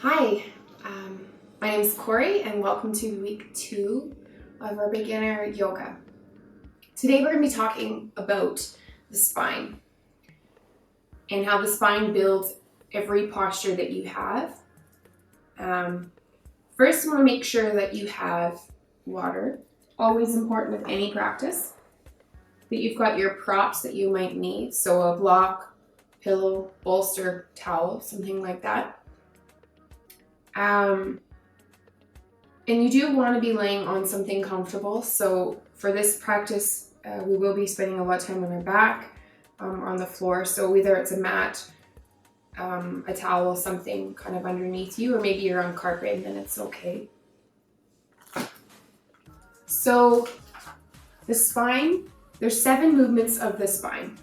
Hi, my name is Corey and welcome to week 2 of our beginner yoga. Today we're going to be talking about the spine and how the spine builds every posture that you have. First, you want to make sure that you have water, always important with any practice, that you've got your props that you might need, so a block, pillow, bolster, towel, something like that. And you do want to be laying on something comfortable. So for this practice, we will be spending a lot of time on our back or on the floor. So whether it's a mat, a towel, something kind of underneath you, or maybe you're on carpet and then it's okay. So the spine, there's 7 movements of the spine.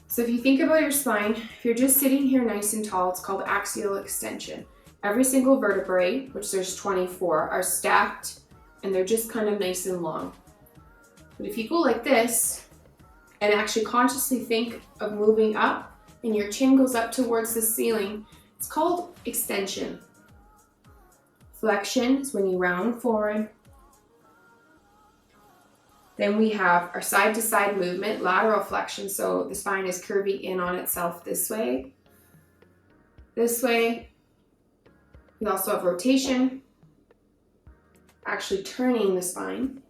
So if you think about your spine, if you're just sitting here nice and tall, it's called axial extension. Every single vertebrae, which there's 24, are stacked and they're just kind of nice and long. But if you go like this and actually consciously think of moving up and your chin goes up towards the ceiling, it's called extension. Flexion is when you round forward. Then we have our side to side movement, lateral flexion. So the spine is curving in on itself this way. We also have rotation, actually turning the spine.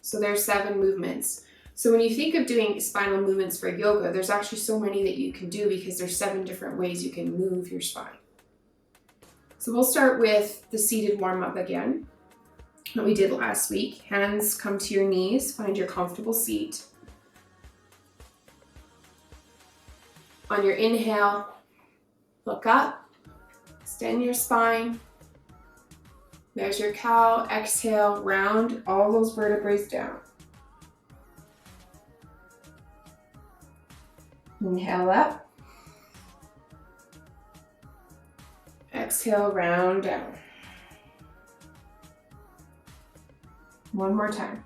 So there's 7 movements. So when you think of doing spinal movements for yoga, there's actually so many that you can do because there's 7 different ways you can move your spine. So we'll start with the seated warm-up again, that we did last week. Hands come to your knees, find your comfortable seat. On your inhale, look up, extend your spine. There's your cow. Exhale, round all those vertebrae down. Inhale up. Exhale, round down. One more time.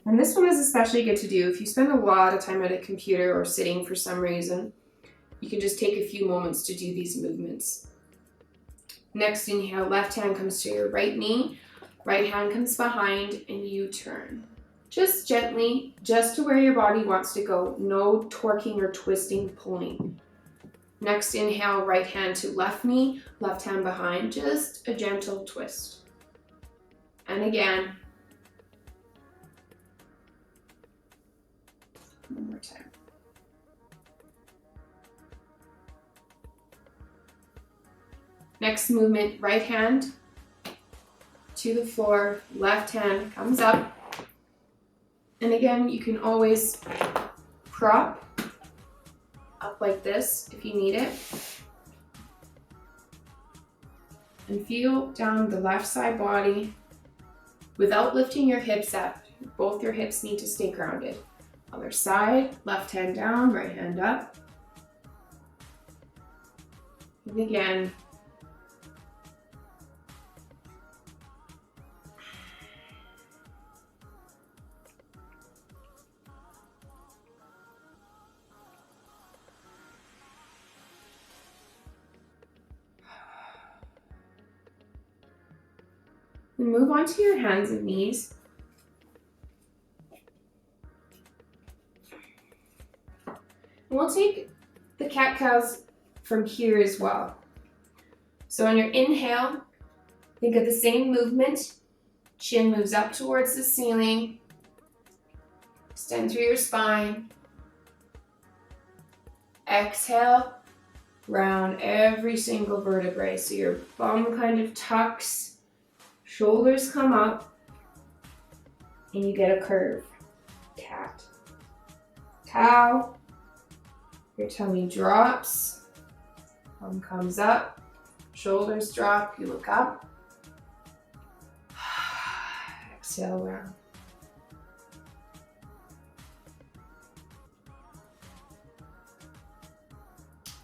And this one is especially good to do if you spend a lot of time at a computer or sitting for some reason. You can just take a few moments to do these movements. Next inhale, left hand comes to your right knee, right hand comes behind, and you turn. Just gently, just to where your body wants to go. No torquing or twisting, pulling. Next inhale, right hand to left knee, left hand behind, just a gentle twist. And again. One more time. Next movement, right hand to the floor, left hand comes up. And again, you can always prop up like this if you need it. And feel down the left side body without lifting your hips up. Both your hips need to stay grounded. Other side, left hand down, right hand up. And again. And move on to your hands and knees. And we'll take the cat-cows from here as well. So on your inhale, think of the same movement. Chin moves up towards the ceiling. Extend through your spine. Exhale, round every single vertebrae. So your bum kind of tucks, shoulders come up, and you get a curve. Cat. Cow. Your tummy drops, bum comes up, shoulders drop, you look up. Exhale, round.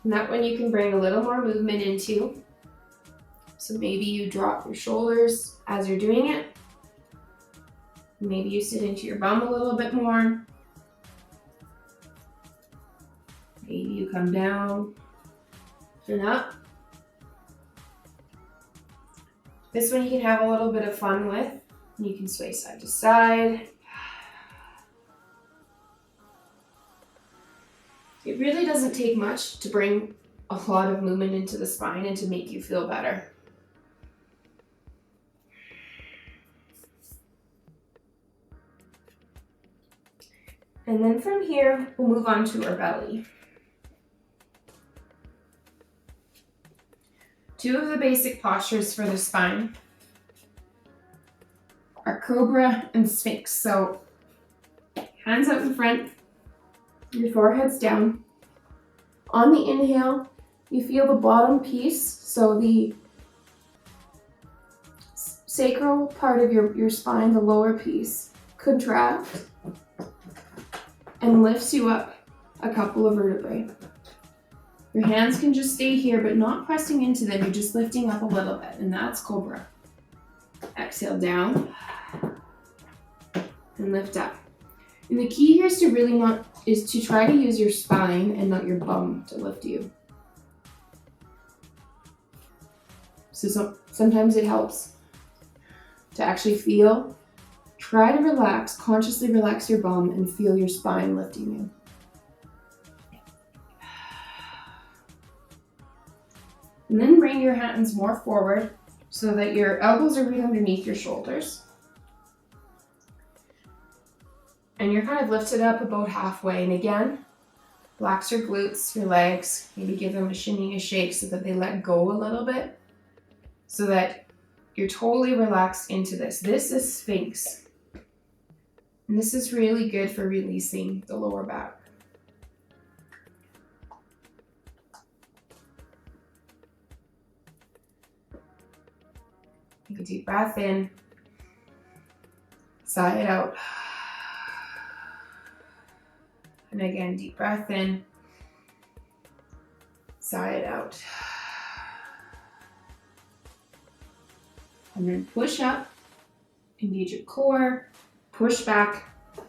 And that one you can bring a little more movement into. So maybe you drop your shoulders as you're doing it. Maybe you sit into your bum a little bit more. Maybe you come down and up. This one you can have a little bit of fun with. You can sway side to side. It really doesn't take much to bring a lot of movement into the spine and to make you feel better. And then from here, we'll move on to our belly. Two of the basic postures for the spine are cobra and sphinx. So hands out in front, your forehead's down. On the inhale, you feel the bottom piece, so the sacral part of your spine, the lower piece, contract and lifts you up a couple of vertebrae. Your hands can just stay here, but not pressing into them. You're just lifting up a little bit, and that's cobra. Exhale down and lift up. And the key here is to try to use your spine and not your bum to lift you. So sometimes it helps to actually try to relax, consciously relax your bum and feel your spine lifting you. And then bring your hands more forward so that your elbows are right underneath your shoulders. And you're kind of lifted up about halfway. And again, relax your glutes, your legs, maybe give them a shimmy, a shake so that they let go a little bit, so that you're totally relaxed into this. This is Sphinx. And this is really good for releasing the lower back. Take a deep breath in, sigh it out. And again, deep breath in, sigh it out. And then push up, engage your core, push back,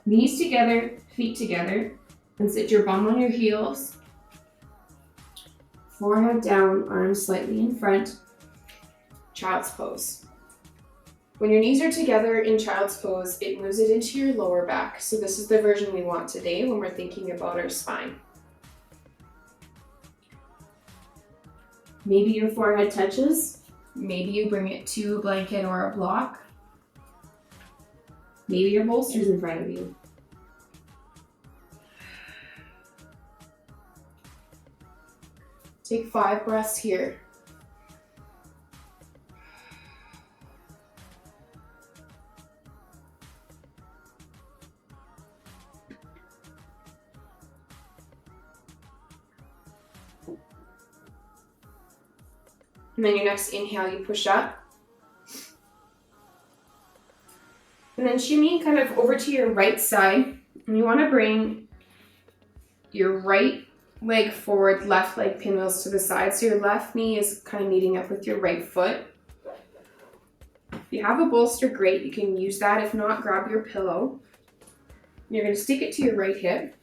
knees together, feet together, and sit your bum on your heels. Forehead down, arms slightly in front. Child's pose. When your knees are together in child's pose, it moves it into your lower back. So this is the version we want today when we're thinking about our spine. Maybe your forehead touches. Maybe you bring it to a blanket or a block. Maybe your bolster's in front of you. Take 5 breaths here. And then your next inhale, you push up. And then shimmy kind of over to your right side. And you want to bring your right leg forward, left leg pinwheels to the side. So your left knee is kind of meeting up with your right foot. If you have a bolster, great. You can use that. If not, grab your pillow. You're going to stick it to your right hip.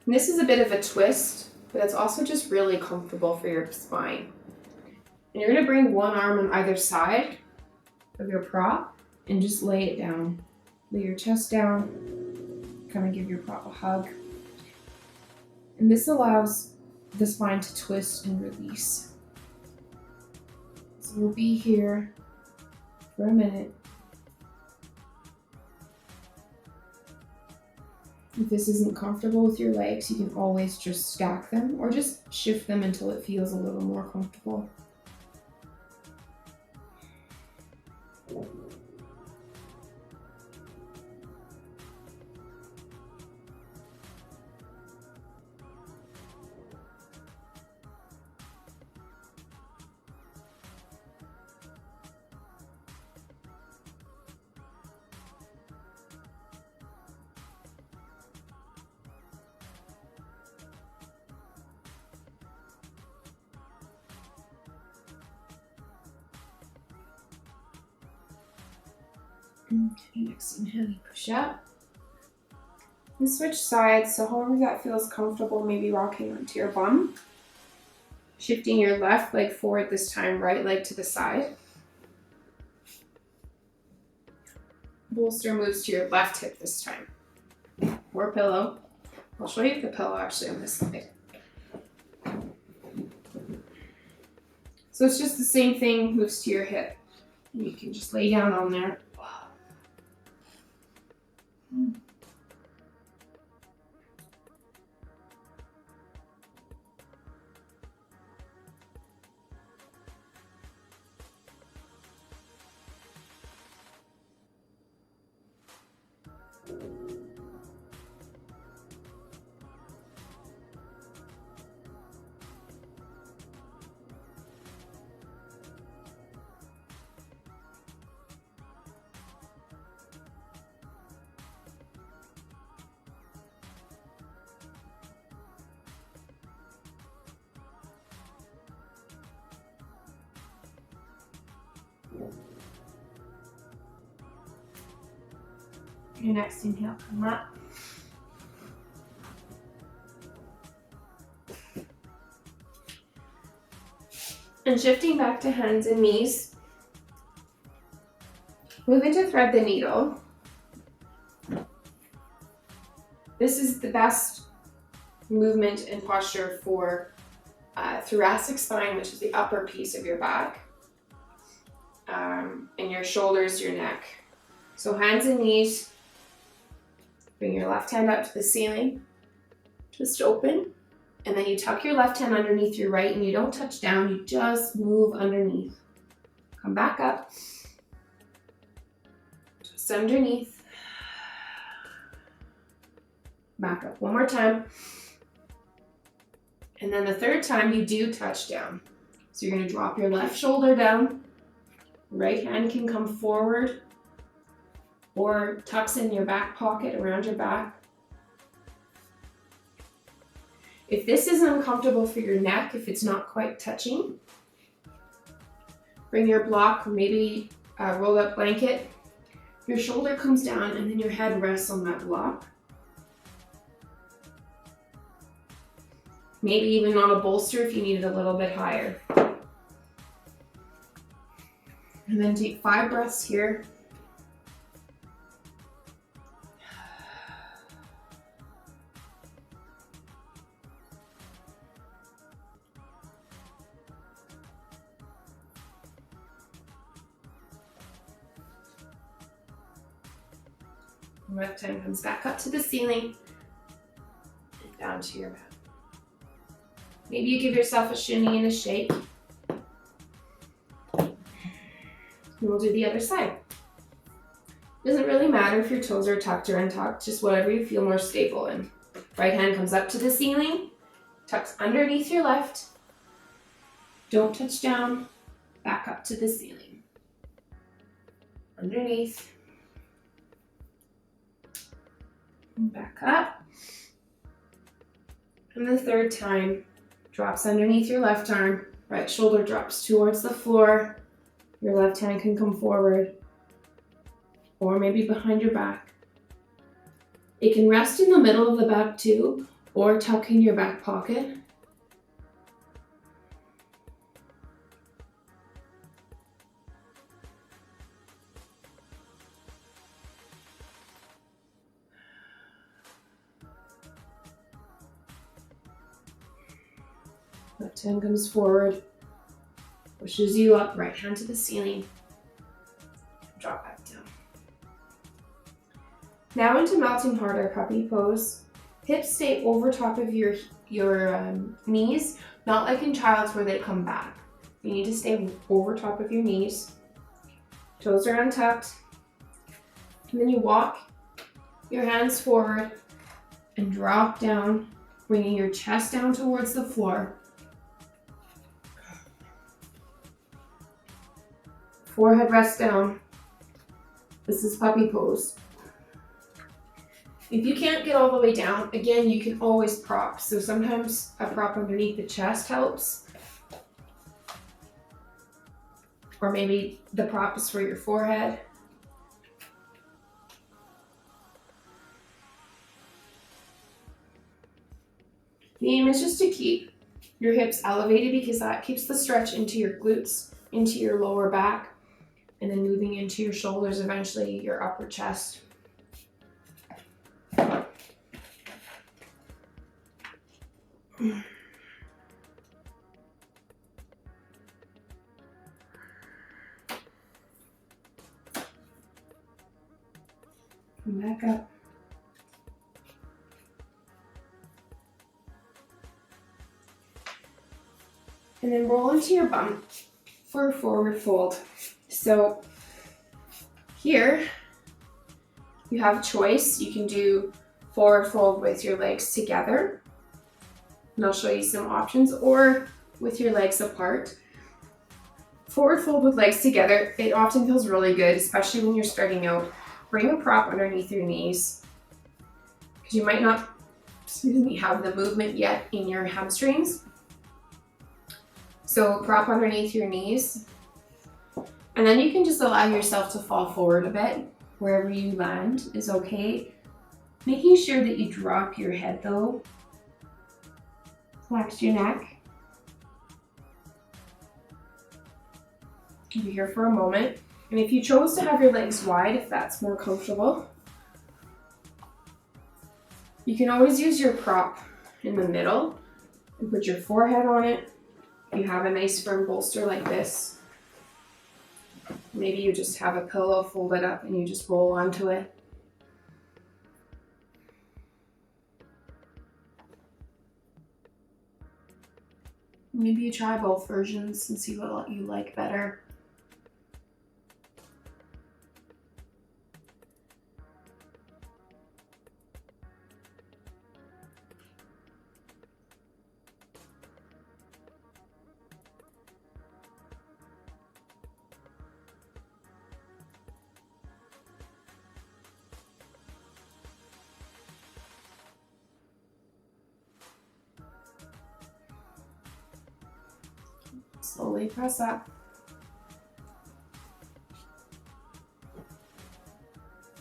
And this is a bit of a twist, but it's also just really comfortable for your spine. And you're going to bring one arm on either side of your prop and just lay it down. Lay your chest down, kind of give your prop a hug. And this allows the spine to twist and release. So we'll be here for a minute. If this isn't comfortable with your legs, you can always just stack them or just shift them until it feels a little more comfortable. Okay, next inhale, you push up. And switch sides, so however that feels comfortable, maybe rocking onto your bum. Shifting your left leg forward this time, right leg to the side. Bolster moves to your left hip this time. Or pillow. I'll show you the pillow actually on this side. So it's just the same thing, moves to your hip. And you can just lay down on there. Your next inhale, come up. And shifting back to hands and knees. Moving to thread the needle. This is the best movement and posture for thoracic spine, which is the upper piece of your back, and your shoulders, your neck. So hands and knees. Bring your left hand up to the ceiling, just open, and then you tuck your left hand underneath your right, and you don't touch down, you just move underneath. Come back up, just underneath. Back up one more time. And then the third time you do touch down. So you're gonna drop your left shoulder down, right hand can come forward, or tucks in your back pocket around your back. If this is uncomfortable for your neck, if it's not quite touching, bring your block, or maybe a rolled up blanket. Your shoulder comes down and then your head rests on that block. Maybe even on a bolster if you need it a little bit higher. And then take 5 breaths here. Left hand comes back up to the ceiling and down to your mat. Maybe you give yourself a shimmy and a shake. And we'll do the other side. Doesn't really matter if your toes are tucked or untucked, just whatever you feel more stable in. Right hand comes up to the ceiling, tucks underneath your left. Don't touch down, back up to the ceiling. Underneath. And back up. And the third time, drops underneath your left arm, right shoulder drops towards the floor. Your left hand can come forward, or maybe behind your back. It can rest in the middle of the back too, or tuck in your back pocket. Left hand comes forward, pushes you up, right hand to the ceiling. Drop back down. Now into mountain heart or puppy pose. Hips stay over top of your knees, not like in child's where they come back. You need to stay over top of your knees. Toes are untucked. And then you walk your hands forward and drop down, bringing your chest down towards the floor. Forehead rests down. This is puppy pose. If you can't get all the way down, again, you can always prop. So sometimes a prop underneath the chest helps. Or maybe the prop is for your forehead. The aim is just to keep your hips elevated because that keeps the stretch into your glutes, into your lower back, and then moving into your shoulders, eventually your upper chest. Come back up. And then roll into your bum for a forward fold. So here you have a choice. You can do forward fold with your legs together, and I'll show you some options, or with your legs apart. Forward fold with legs together, it often feels really good, especially when you're starting out. Bring a prop underneath your knees because you might not, have the movement yet in your hamstrings. So prop underneath your knees, and then you can just allow yourself to fall forward a bit. Wherever you land is okay. Making sure that you drop your head though. Flex your neck. Be here for a moment. And if you chose to have your legs wide, if that's more comfortable, you can always use your prop in the middle and put your forehead on it. You have a nice firm bolster like this. Maybe you just have a pillow folded up and you just roll onto it. Maybe you try both versions and see what you like better. Slowly press up.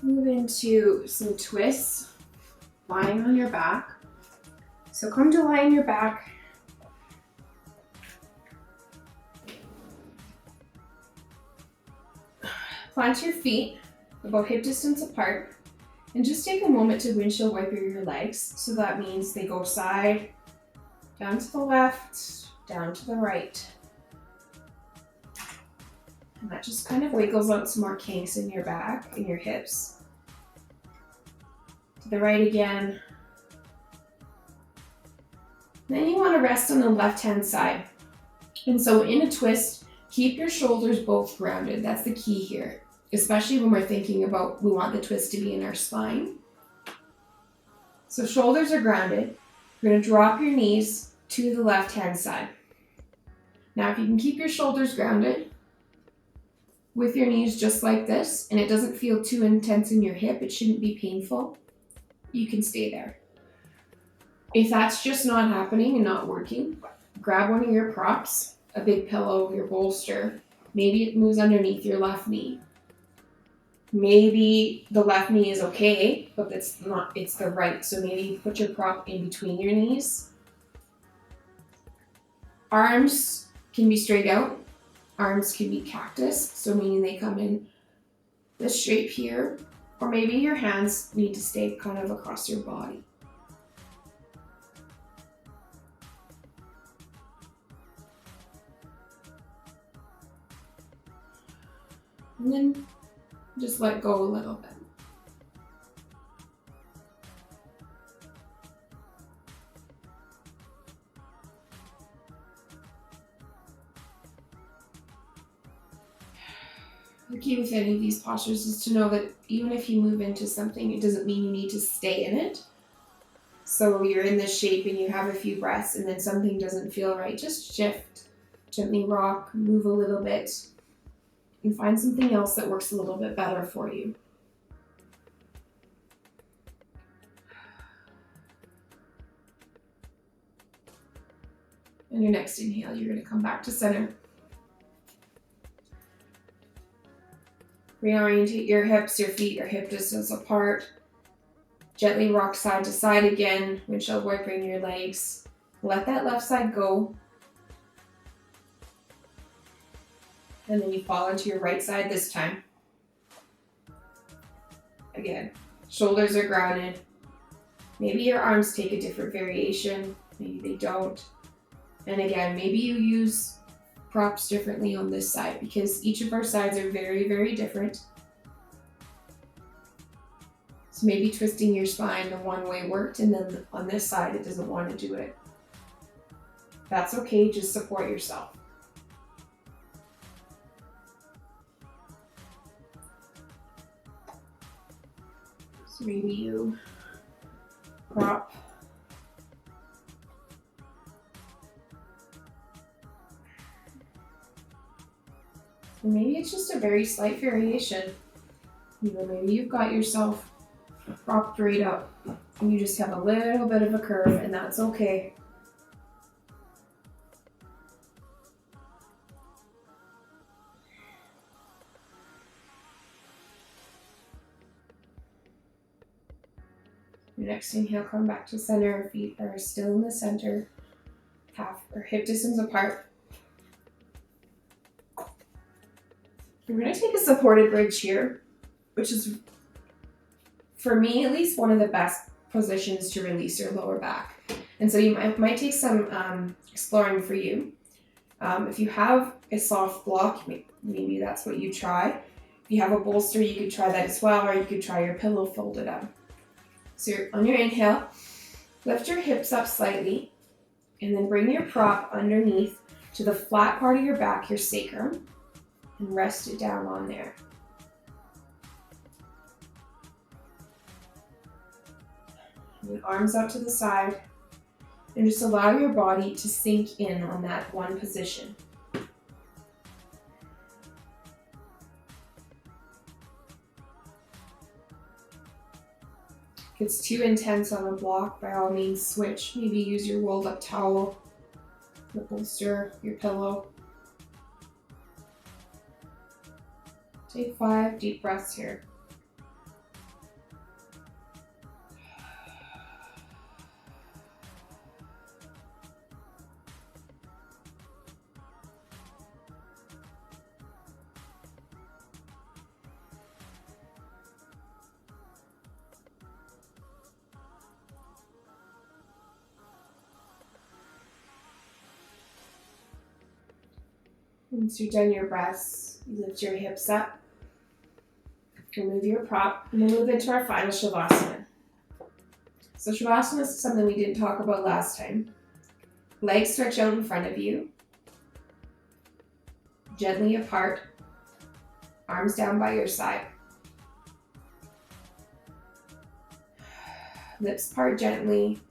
Move into some twists, lying on your back. So come to lie on your back. Plant your feet about hip distance apart and just take a moment to windshield wiper your legs. So that means they go side, down to the left, down to the right. And that just kind of wiggles out some more kinks in your back and your hips. To the right again. Then you want to rest on the left-hand side. And so in a twist, keep your shoulders both grounded. That's the key here, especially when we're thinking about, we want the twist to be in our spine. So shoulders are grounded. You're going to drop your knees to the left-hand side. Now, if you can keep your shoulders grounded, with your knees just like this, and it doesn't feel too intense in your hip, it shouldn't be painful, you can stay there. If that's just not happening and not working, grab one of your props, a big pillow, your bolster. Maybe it moves underneath your left knee. Maybe the left knee is okay, but it's not, it's the right. So maybe you put your prop in between your knees. Arms can be straight out. Arms can be cactus, so meaning they come in this shape here, or maybe your hands need to stay kind of across your body. And then just let go a little bit. The key with any of these postures is to know that even if you move into something, it doesn't mean you need to stay in it. So you're in this shape and you have a few breaths and then something doesn't feel right. Just shift, gently rock, move a little bit, and find something else that works a little bit better for you. And your next inhale, you're going to come back to center. Reorientate your hips, your feet are hip distance apart. Gently rock side to side again, windshield wipering your legs. Let that left side go. And then you fall into your right side this time. Again, shoulders are grounded. Maybe your arms take a different variation. Maybe they don't. And again, maybe you use props differently on this side because each of our sides are very, very different. So maybe twisting your spine the one way worked, and then on this side it doesn't want to do it. That's okay, just support yourself. So maybe you prop. And maybe it's just a very slight variation. You know, maybe you've got yourself propped right up and you just have a little bit of a curve, and that's okay. Your next inhale, come back to center. Feet are still in the center, half or hip distance apart. We're going to take a supported bridge here, which is, for me at least, one of the best positions to release your lower back. And so you might take some exploring for you. If you have a soft block, maybe that's what you try. If you have a bolster, you could try that as well, or you could try your pillow folded up. So on your inhale, lift your hips up slightly, and then bring your prop underneath to the flat part of your back, your sacrum, and rest it down on there. And then arms out to the side, and just allow your body to sink in on that one position. If it's too intense on a block, by all means switch. Maybe use your rolled up towel, your bolster, your pillow. Take 5 deep breaths here. Once you're done your breaths, you lift your hips up, remove your prop, and we'll move into our final Shavasana. So Shavasana is something we didn't talk about last time. Legs stretch out in front of you, gently apart, arms down by your side. Lips part gently.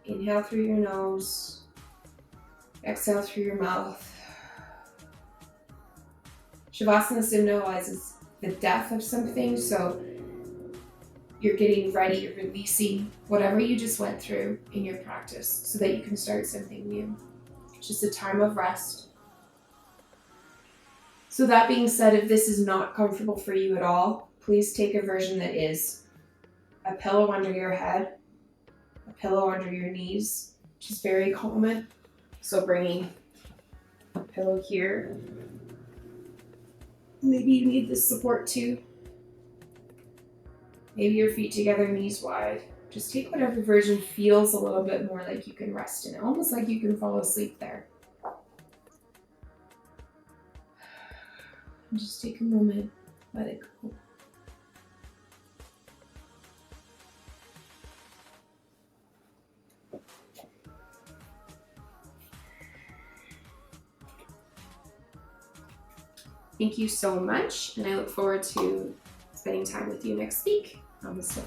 Inhale through your nose, exhale through your mouth. Shavasana symbolizes the death of something, so you're getting ready, you're releasing whatever you just went through in your practice so that you can start something new. It's just a time of rest. So that being said, if this is not comfortable for you at all, please take a version that is a pillow under your head, a pillow under your knees, which is very common. So bringing a pillow here. Maybe you need this support too. Maybe your feet together, knees wide. Just take whatever version feels a little bit more like you can rest in it, almost like you can fall asleep there. And just take a moment, let it go. Thank you so much, and I look forward to spending time with you next week. Namaste.